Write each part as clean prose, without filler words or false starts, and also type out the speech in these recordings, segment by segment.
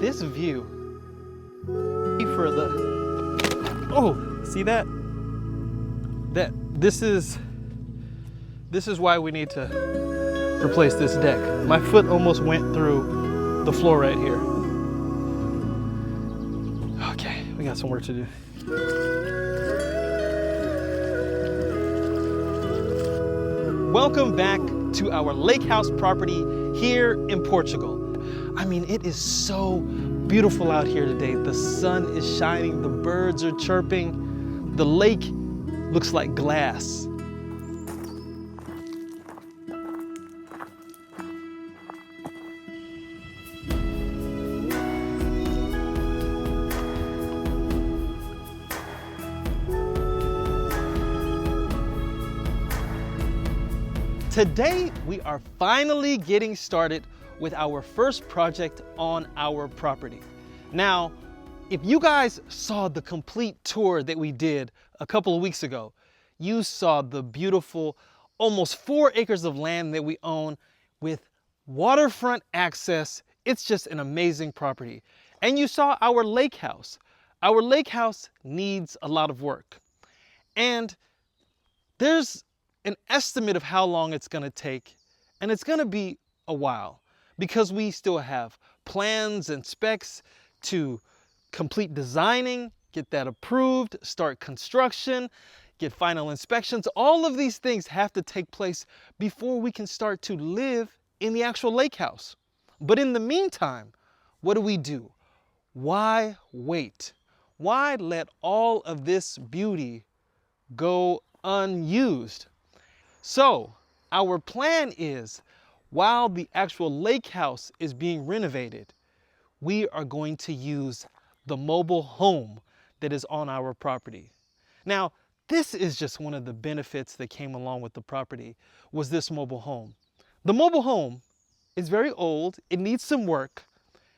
this view for the, oh, see that? This is why we need to replace this deck. My foot almost went through the floor right here. Okay, we got some work to do. Welcome back to our lake house property here in Portugal. I mean, it is so beautiful out here today. The sun is shining, the birds are chirping, the lake looks like glass. Today, we are finally getting started with our first project on our property. Now, if you guys saw the complete tour that we did a couple of weeks ago, you saw the beautiful, almost 4 acres of land that we own with waterfront access. It's just an amazing property. And you saw our lake house. Our lake house needs a lot of work. And there's an estimate of how long it's gonna take, and it's gonna be a while because we still have plans and specs to complete designing, get that approved, start construction, get final inspections. All of these things have to take place before we can start to live in the actual lake house. But in the meantime, what do? Why wait? Why let all of this beauty go unused? So our plan is, while the actual lake house is being renovated, we are going to use the mobile home that is on our property. Now, this is just one of the benefits that came along with the property, was this mobile home. The mobile home is very old, it needs some work,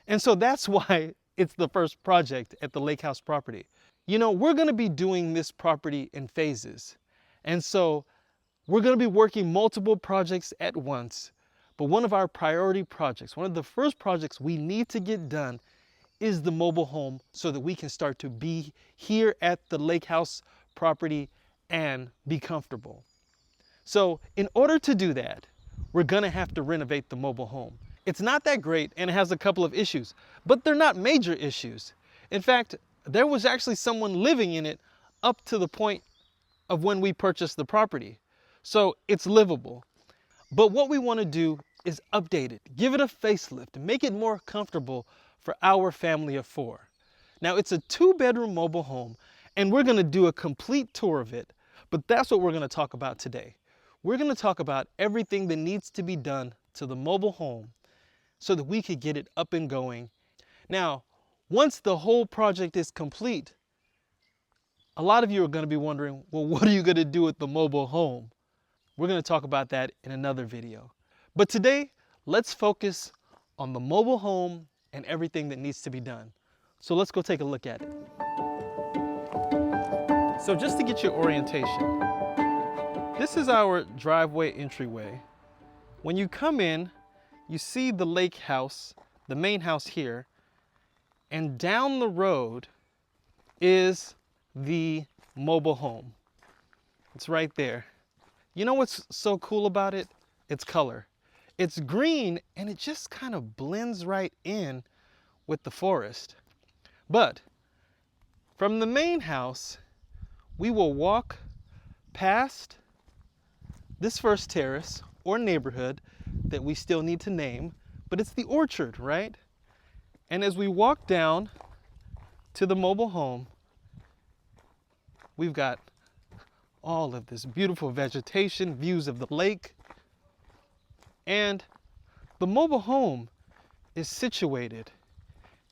and so that's why it's the first project at the lake house property. You know, we're gonna be doing this property in phases, and so we're going to be working multiple projects at once, but one of our priority projects, one of the first projects we need to get done is the mobile home so that we can start to be here at the lake house property and be comfortable. So in order to do that, we're going to have to renovate the mobile home. It's not that great and it has a couple of issues, but they're not major issues. In fact, there was actually someone living in it up to the point of when we purchased the property. So it's livable. But what we want to do is update it, give it a facelift, make it more comfortable for our family of 4. Now it's a 2-bedroom mobile home and we're going to do a complete tour of it, but that's what we're going to talk about today. We're going to talk about everything that needs to be done to the mobile home so that we could get it up and going. Now, once the whole project is complete, a lot of you are going to be wondering, well, what are you going to do with the mobile home? We're going to talk about that in another video. But today, let's focus on the mobile home and everything that needs to be done. So let's go take a look at it. So just to get your orientation, this is our driveway entryway. When you come in, you see the lake house, the main house here, and down the road is the mobile home. It's right there. You know what's so cool about it? Its color. It's green and it just kind of blends right in with the forest. But from the main house, we will walk past this first terrace or neighborhood that we still need to name, but it's the orchard, right? And as we walk down to the mobile home, we've got all of this beautiful vegetation, views of the lake. And the mobile home is situated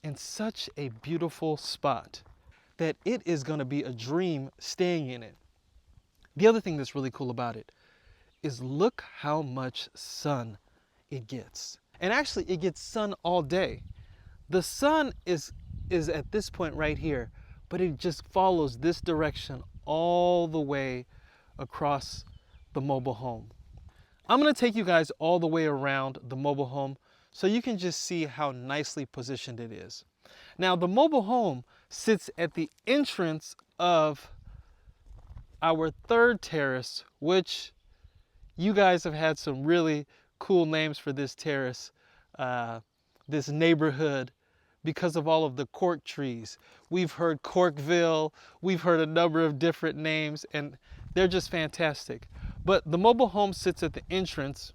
in such a beautiful spot that it is going to be a dream staying in it. The other thing that's really cool about it is look how much sun it gets. And actually it gets sun all day. The sun is at this point right here, but it just follows this direction all the way across the mobile home. I'm going to take you guys all the way around the mobile home So you can just see how nicely positioned it is. Now the mobile home sits at the entrance of our third terrace, which you guys have had some really cool names for this terrace, this neighborhood, because of all of the cork trees. We've heard Corkville, we've heard a number of different names, and they're just fantastic. But the mobile home sits at the entrance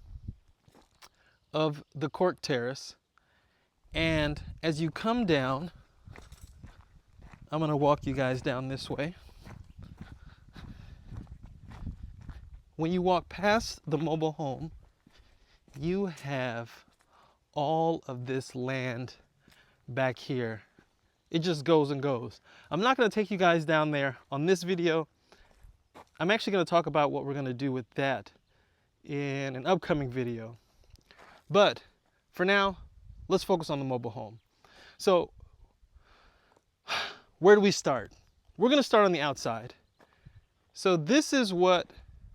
of the cork terrace, and as you come down, I'm gonna walk you guys down this way. When you walk past the mobile home, you have all of this land back here. It just goes and goes. I'm not gonna take you guys down there on this video. I'm actually gonna talk about what we're gonna do with that in an upcoming video. But for now, let's focus on the mobile home. So where do we start? We're gonna start on the outside. So this is what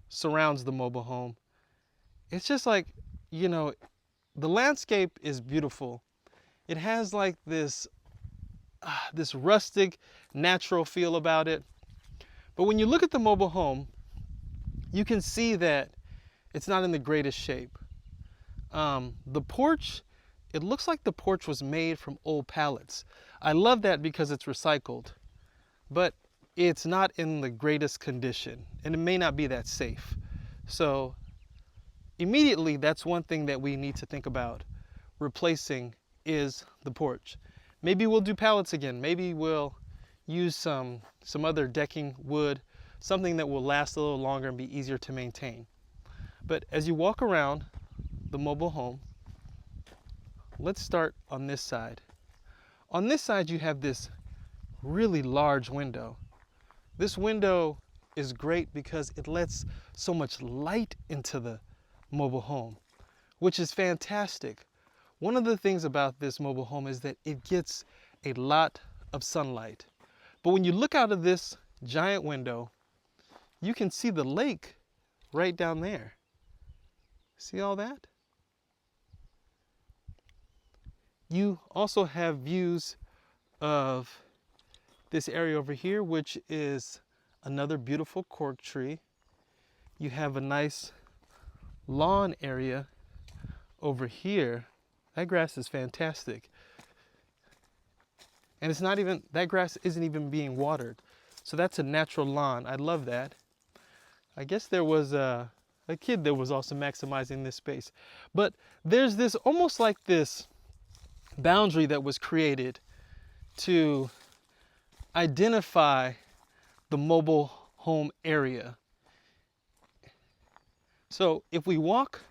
surrounds the mobile home. It's just like, you know, the landscape is beautiful. It has like this rustic, natural feel about it. But when you look at the mobile home, you can see that it's not in the greatest shape. The porch, it looks like the porch was made from old pallets. I love that because it's recycled, but it's not in the greatest condition, and it may not be that safe. So immediately, that's one thing that we need to think about replacing is the porch. Maybe we'll do pallets again. Maybe we'll use some other decking wood, something that will last a little longer and be easier to maintain. But as you walk around the mobile home, let's start on this side. On this side, you have this really large window. This window is great because it lets so much light into the mobile home, which is fantastic. One of the things about this mobile home is that it gets a lot of sunlight. But when you look out of this giant window, you can see the lake right down there. See all that? You also have views of this area over here, which is another beautiful cork tree. You have a nice lawn area over here. That grass is fantastic. And it's not even, that grass isn't even being watered. So that's a natural lawn. I love that. I guess there was a kid that was also maximizing this space. But there's this almost like this boundary that was created to identify the mobile home area. So if we walk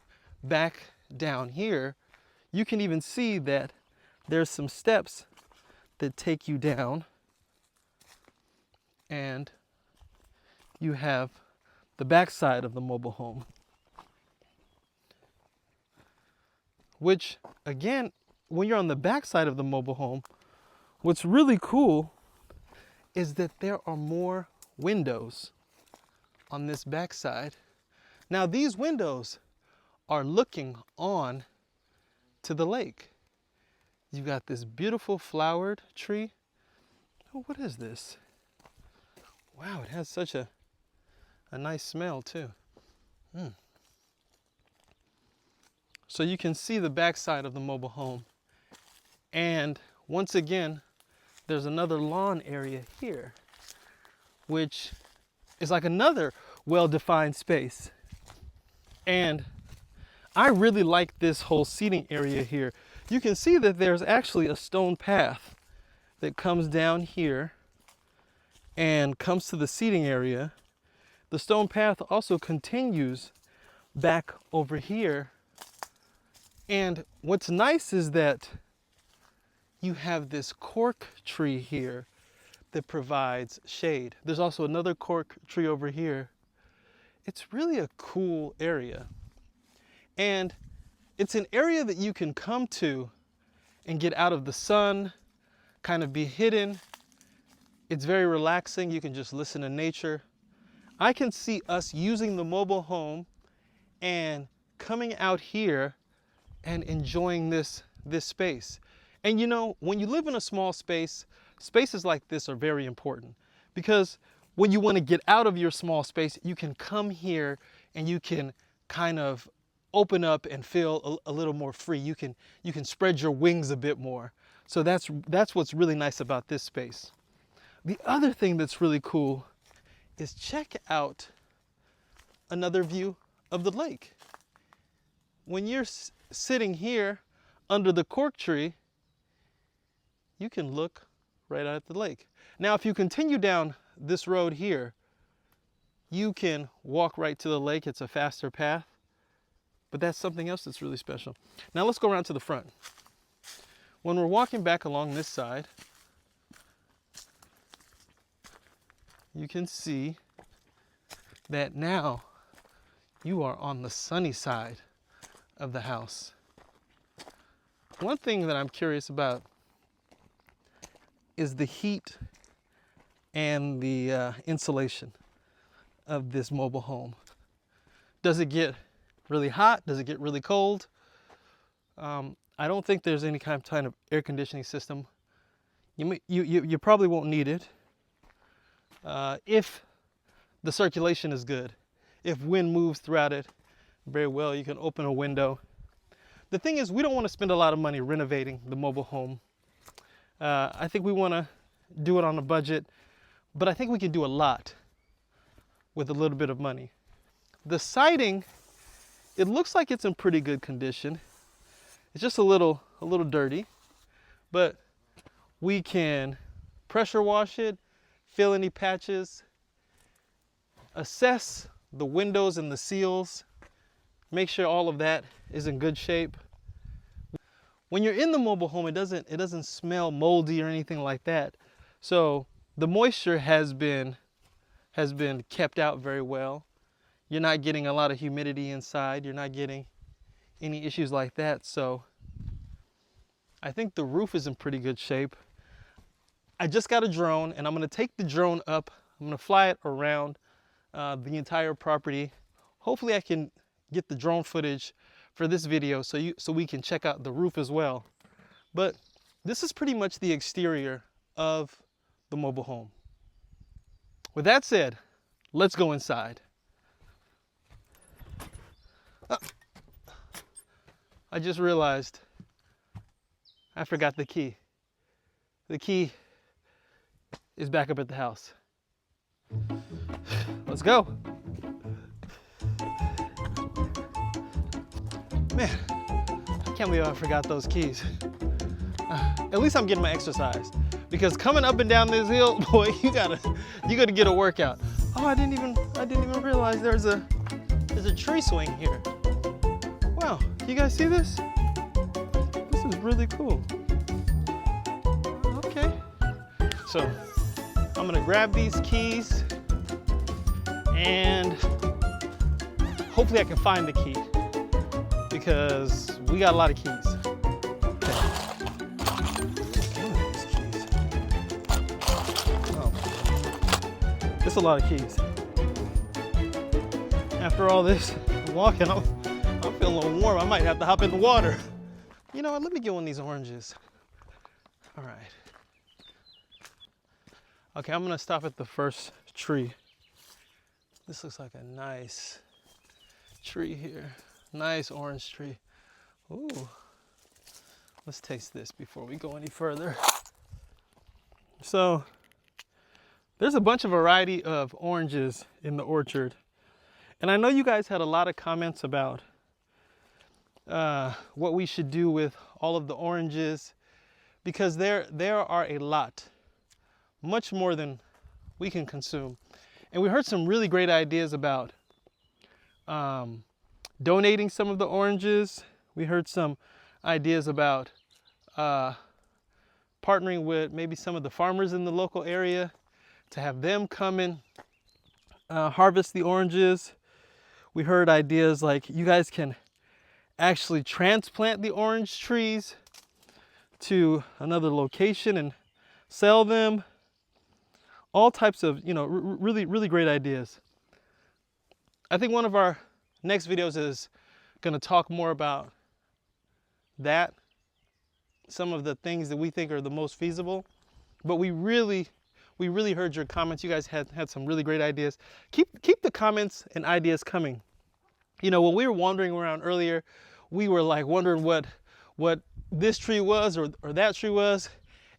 back down here, you can even see that there's some steps that take you down, and you have the back side of the mobile home, which again, when you're on the back side of the mobile home, what's really cool is that there are more windows on this back side. Now these windows are looking on to the lake. You've got this beautiful flowered tree. Oh, what is this? Wow, it has such a nice smell too. So you can see the backside of the mobile home. And once again, there's another lawn area here, which is like another well-defined space. And I really like this whole seating area here. You can see that there's actually a stone path that comes down here and comes to the seating area. The stone path also continues back over here. And what's nice is that you have this cork tree here that provides shade. There's also another cork tree over here. It's really a cool area. And it's an area that you can come to and get out of the sun, kind of be hidden. It's very relaxing. You can just listen to nature. I can see us using the mobile home and coming out here and enjoying this this space. And you know, when you live in a small space, spaces like this are very important, because when you want to get out of your small space, you can come here and you can kind of open up and feel a little more free. You can spread your wings a bit more. So that's what's really nice about this space. The other thing that's really cool is check out another view of the lake. When you're sitting here under the cork tree, you can look right out at the lake. Now, if you continue down this road here, you can walk right to the lake. It's a faster path, but that's something else that's really special. Now let's go around to the front. When we're walking back along this side, you can see that now you are on the sunny side of the house. One thing that I'm curious about is the heat and the insulation of this mobile home. Does it get really hot? Does it get really cold? I don't think there's any kind of air conditioning system. You probably won't need it if the circulation is good. If wind moves throughout it very well, you can open a window. The thing is, we don't want to spend a lot of money renovating the mobile home. I think we want to do it on a budget, but I think we can do a lot with a little bit of money. The siding, it looks like it's in pretty good condition. It's just a little dirty, but we can pressure wash it, fill any patches, assess the windows and the seals, make sure all of that is in good shape. When you're in the mobile home, it doesn't smell moldy or anything like that. So the moisture has been kept out very well. You're not getting a lot of humidity inside. You're not getting any issues like that. So I think the roof is in pretty good shape. I just got a drone, and I'm gonna take the drone up. I'm gonna fly it around the entire property. Hopefully I can get the drone footage for this video so we can check out the roof as well. But this is pretty much the exterior of the mobile home. With that said, let's go inside. I just realized I forgot the key. The key is back up at the house. Let's go. Man, I can't believe I forgot those keys. At least I'm getting my exercise, because coming up and down this hill, boy, you gotta get a workout. Oh, I didn't even realize there's a tree swing here. Wow, you guys see this? This is really cool. Okay, so I'm gonna grab these keys and hopefully I can find the key, because we got a lot of keys. It's a lot of keys. After all this walking, I'm feeling a little warm. I might have to hop in the water. You know what? Let me get one of these oranges. All right. Okay, I'm gonna stop at the first tree. This looks like a nice tree here. Nice orange tree. Ooh. Let's taste this before we go any further. So, there's a bunch of variety of oranges in the orchard. And I know you guys had a lot of comments about what we should do with all of the oranges, because there are a lot, much more than we can consume. And we heard some really great ideas about donating some of the oranges. We heard some ideas about partnering with maybe some of the farmers in the local area to have them come and harvest the oranges. We heard ideas like you guys can actually transplant the orange trees to another location and sell them. All types of, really great ideas. I think one of our next videos is going to talk more about that some of the things that we think are the most feasible. But we really heard your comments. You guys had some really great ideas. Keep the comments and ideas coming. You know, when we were wandering around earlier, we were like wondering what this tree was or that tree was.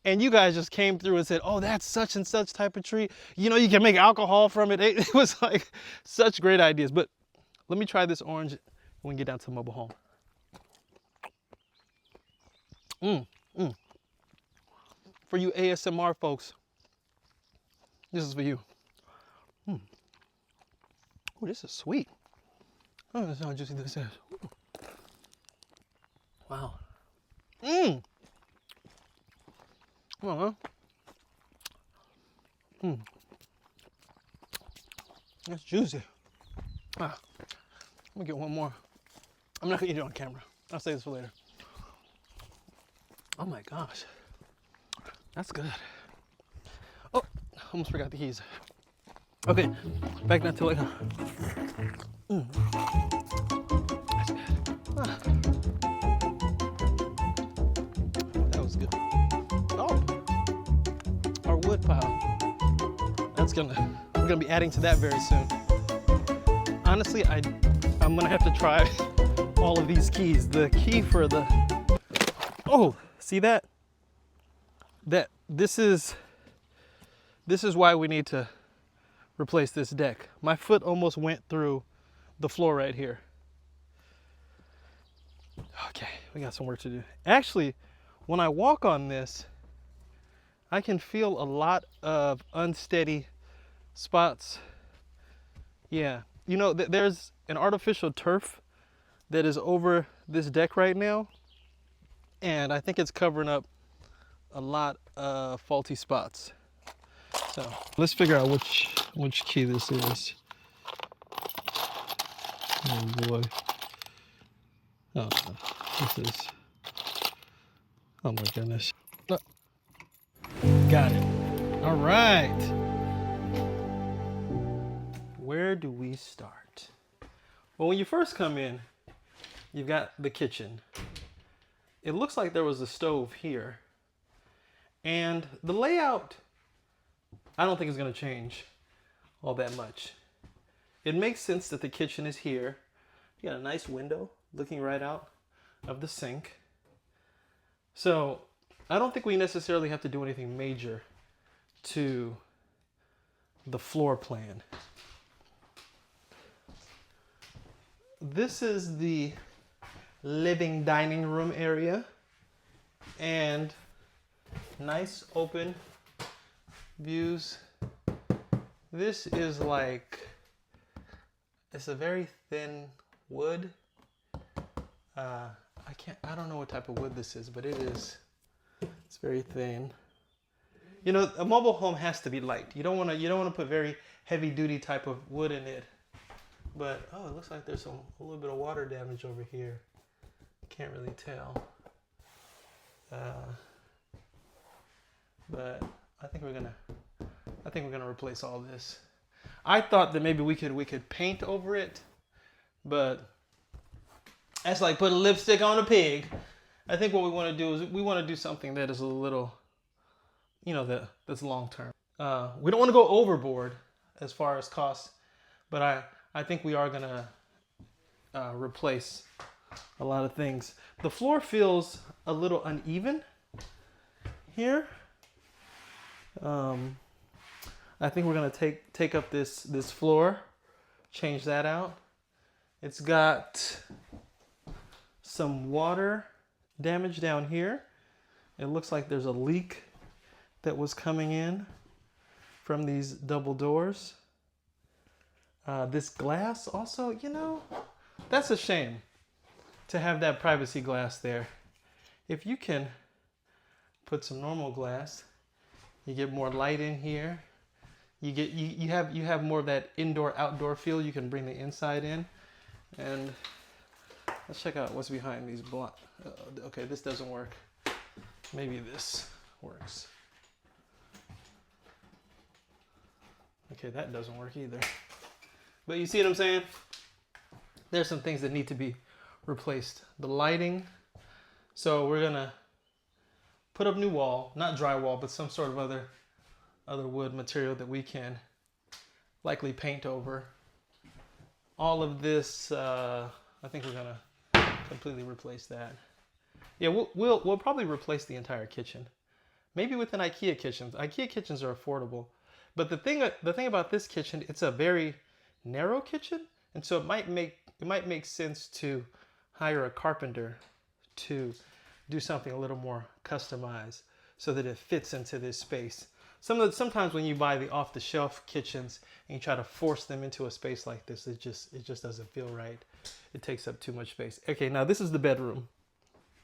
And you guys just came through and said, oh, that's such and such type of tree. You know, you can make alcohol from it. It was like such great ideas. But let me try this orange when we get down to the mobile home. For you ASMR folks, this is for you. Oh, this is sweet. Oh, that's how juicy this is. Ooh. Wow. Well, that's juicy. Let me get one more. I'm not gonna eat it on camera. I'll save this for later. Oh my gosh, that's good. Oh, almost forgot the keys. Okay, back down to it. That's good. That was good. Oh, our wood pile. We're gonna be adding to that very soon. Honestly, I'm gonna have to try all of these keys. The key for the, oh, see that? This is why we need to replace this deck. My foot almost went through the floor right here. Okay, we got some work to do. Actually, when I walk on this, I can feel a lot of unsteady spots. Yeah, you know, there's an artificial turf that is over this deck right now, and I think it's covering up a lot of faulty spots. So let's figure out which key this is. Oh boy. Oh, this is, oh my goodness. Oh. Got it. All right. Where do we start? Well, when you first come in, you've got the kitchen. It looks like there was a stove here. And the layout, I don't think is going to change all that much. It makes sense that the kitchen is here. You got a nice window looking right out of the sink. So I don't think we necessarily have to do anything major to the floor plan. This is the living dining room area, and nice open views. This is like, it's a very thin wood. I don't know what type of wood this is, but it's very thin. You know, a mobile home has to be light. You don't want to put very heavy duty type of wood in it. But oh, it looks like there's a little bit of water damage over here. Can't really tell. But I think we're gonna replace all this. I thought that maybe we could paint over it, but that's like putting lipstick on a pig. I think what we want to do is we want to do something that is a little, you know, that's long term. We don't want to go overboard as far as costs, but I think we are gonna replace a lot of things. The floor feels a little uneven here. I think we're gonna take up this floor, change that out. It's got some water damage down here. It looks like there's a leak that was coming in from these double doors. This glass also, you know, that's a shame to have that privacy glass there. If you can put some normal glass, you get more light in here. You have more of that indoor-outdoor feel. You can bring the inside in. And let's check out what's behind these blocks. Okay, this doesn't work. Maybe this works. Okay, that doesn't work either. But you see what I'm saying? There's some things that need to be replaced. The lighting. So we're gonna put up new wall, not drywall, but some sort of other wood material that we can likely paint over. All of this, I think we're gonna completely replace that. Yeah, we'll probably replace the entire kitchen. Maybe with an IKEA kitchen. IKEA kitchens are affordable, but the thing about this kitchen, it's a very narrow kitchen, and so it might make sense to hire a carpenter to do something a little more customized so that it fits into this space. Sometimes when you buy the off-the-shelf kitchens and you try to force them into a space like this, it just doesn't feel right. It takes up too much space. Okay, now this is the bedroom,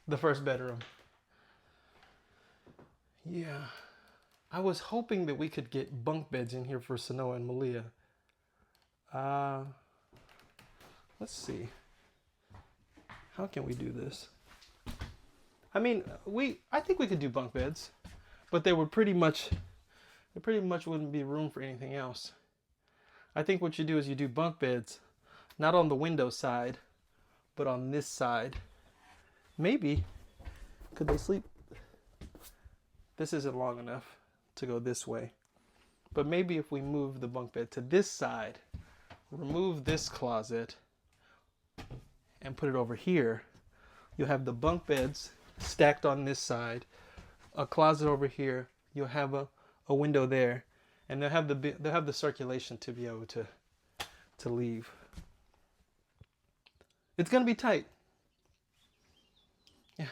the first bedroom. Yeah, I was hoping that we could get bunk beds in here for Sanoa and Malia. Let's see. How can we do this? I mean, I think we could do bunk beds, but there pretty much wouldn't be room for anything else. I think what you do is you do bunk beds, not on the window side, but on this side. Maybe, could they sleep? This isn't long enough to go this way. But maybe if we move the bunk bed to this side, remove this closet, and put it over here, you'll have the bunk beds stacked on this side, a closet over here, you'll have a window there, and they'll have the circulation to be able to leave. It's gonna be tight. Yeah,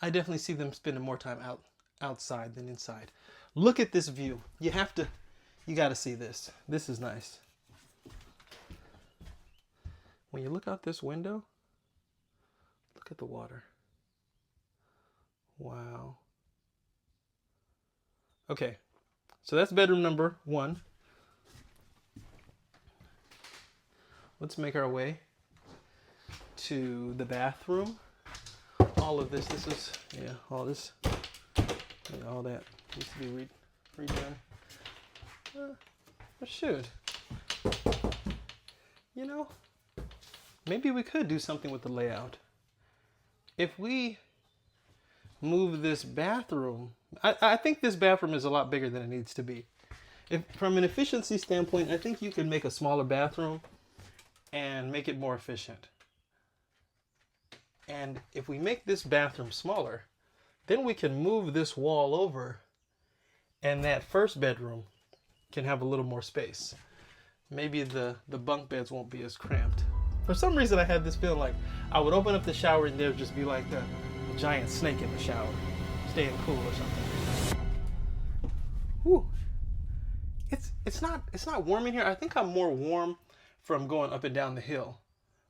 I definitely see them spending more time outside than inside. Look at this view. You gotta see this. This is nice. When you look out this window, look at the water. Wow. Okay, so that's bedroom number 1. Let's make our way to the bathroom. All of this is, yeah, all this, all that needs to be redone. But shoot, you know, maybe we could do something with the layout. If we move this bathroom, I think this bathroom is a lot bigger than it needs to be. From an efficiency standpoint, I think you can make a smaller bathroom and make it more efficient. And if we make this bathroom smaller, then we can move this wall over and that first bedroom can have a little more space. Maybe the bunk beds won't be as cramped. For some reason, I had this feeling like I would open up the shower and there would just be like a giant snake in the shower, staying cool or something. Whew. It's not warm in here. I think I'm more warm from going up and down the hill,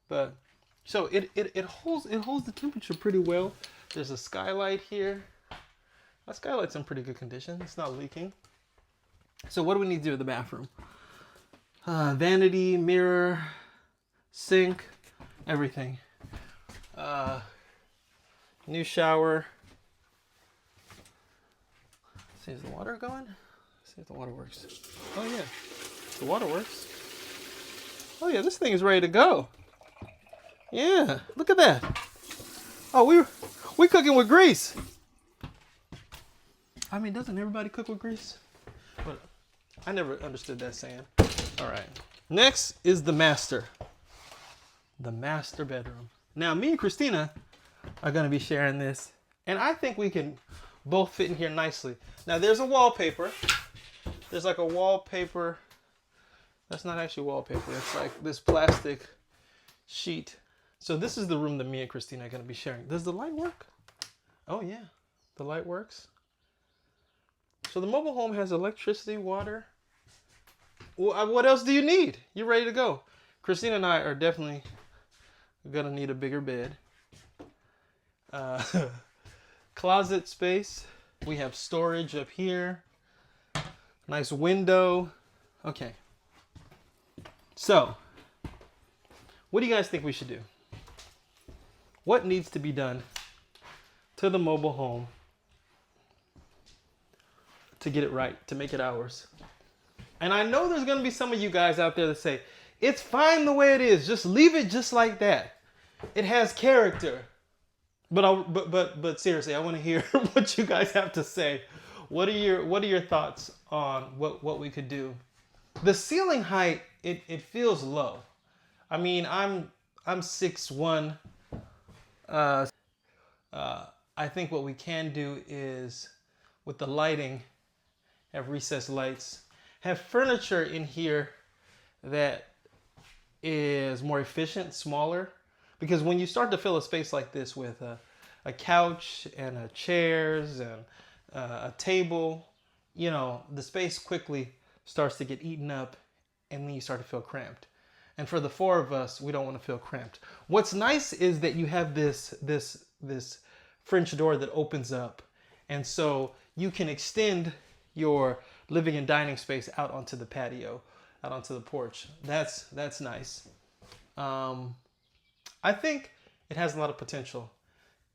but so it holds the temperature pretty well. There's a skylight here. That skylight's in pretty good condition. It's not leaking. So what do we need to do with the bathroom? Vanity, mirror, sink, everything. New shower. See, is the water going? Let's see if the water works. Oh yeah, the water works. Oh yeah, this thing is ready to go. Yeah, look at that. Oh, we're cooking with grease. I mean, doesn't everybody cook with grease? But I never understood that saying. All right. Next is the master. The master bedroom. Now, me and Christina are going to be sharing this, and I think we can both fit in here nicely. Now, there's a wallpaper. There's like a wallpaper. That's not actually wallpaper. It's like this plastic sheet. So this is the room that me and Christina are going to be sharing. Does the light work? Oh, yeah. The light works. So the mobile home has electricity, water. What else do you need? You're ready to go. Christina and I are definitely going to need a bigger bed. Closet space. We have storage up here. Nice window. Okay. So, what do you guys think we should do? What needs to be done to the mobile home to get it right, to make it ours? And I know there's going to be some of you guys out there that say, it's fine the way it is. Just leave it just like that. It has character. But seriously, I want to hear what you guys have to say. What are your thoughts on what we could do? The ceiling height, it feels low. I mean, I'm 6'1". I think what we can do is, with the lighting, have recessed lights, have furniture in here that is more efficient, smaller. Because when you start to fill a space like this with a couch and chairs and a table, you know, the space quickly starts to get eaten up, and then you start to feel cramped. And for the four of us, we don't want to feel cramped. What's nice is that you have this French door that opens up, and so you can extend your living and dining space out onto the patio, out onto the porch. That's nice. I think it has a lot of potential,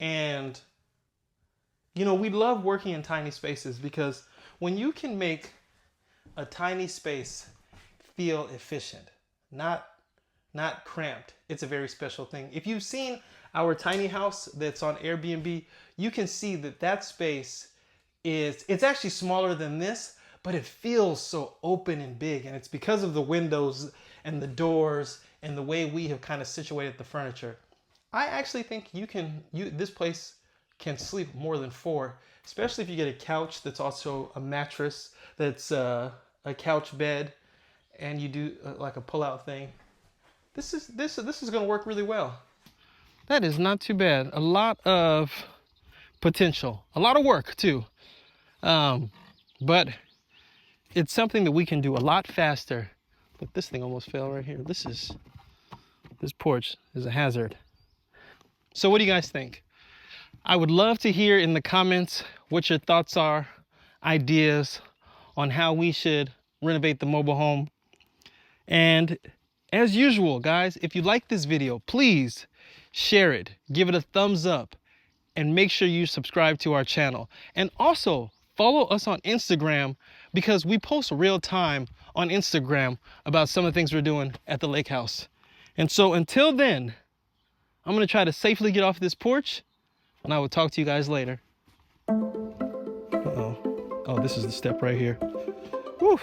and you know, we love working in tiny spaces because when you can make a tiny space feel efficient, not cramped, it's a very special thing. If you've seen our tiny house that's on Airbnb, you can see that space it's actually smaller than this, but it feels so open and big, and it's because of the windows and the doors and the way we have kind of situated the furniture. I actually think this place can sleep more than four, especially if you get a couch that's also a mattress, that's a couch bed, and you do like a pull-out thing. This is going to work really well. That is not too bad. A lot of potential, a lot of work too, but it's something that we can do a lot faster. Look, this thing almost fell right here. This porch is a hazard. So what do you guys think? I would love to hear in the comments what your thoughts are, ideas on how we should renovate the mobile home. And as usual, guys, if you like this video, please share it, give it a thumbs up, and make sure you subscribe to our channel. And also follow us on Instagram, because we post real time on Instagram about some of the things we're doing at the lake house. And so until then, I'm gonna try to safely get off this porch, and I will talk to you guys later. Uh-oh. Oh, this is the step right here. Whew.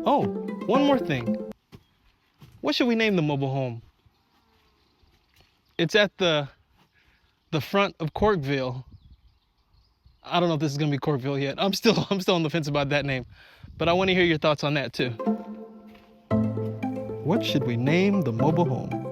Oh, one more thing. What should we name the mobile home? It's at the front of Corkville. I don't know if this is gonna be Corkville yet. I'm still on the fence about that name, but I want to hear your thoughts on that too. What should we name the mobile home?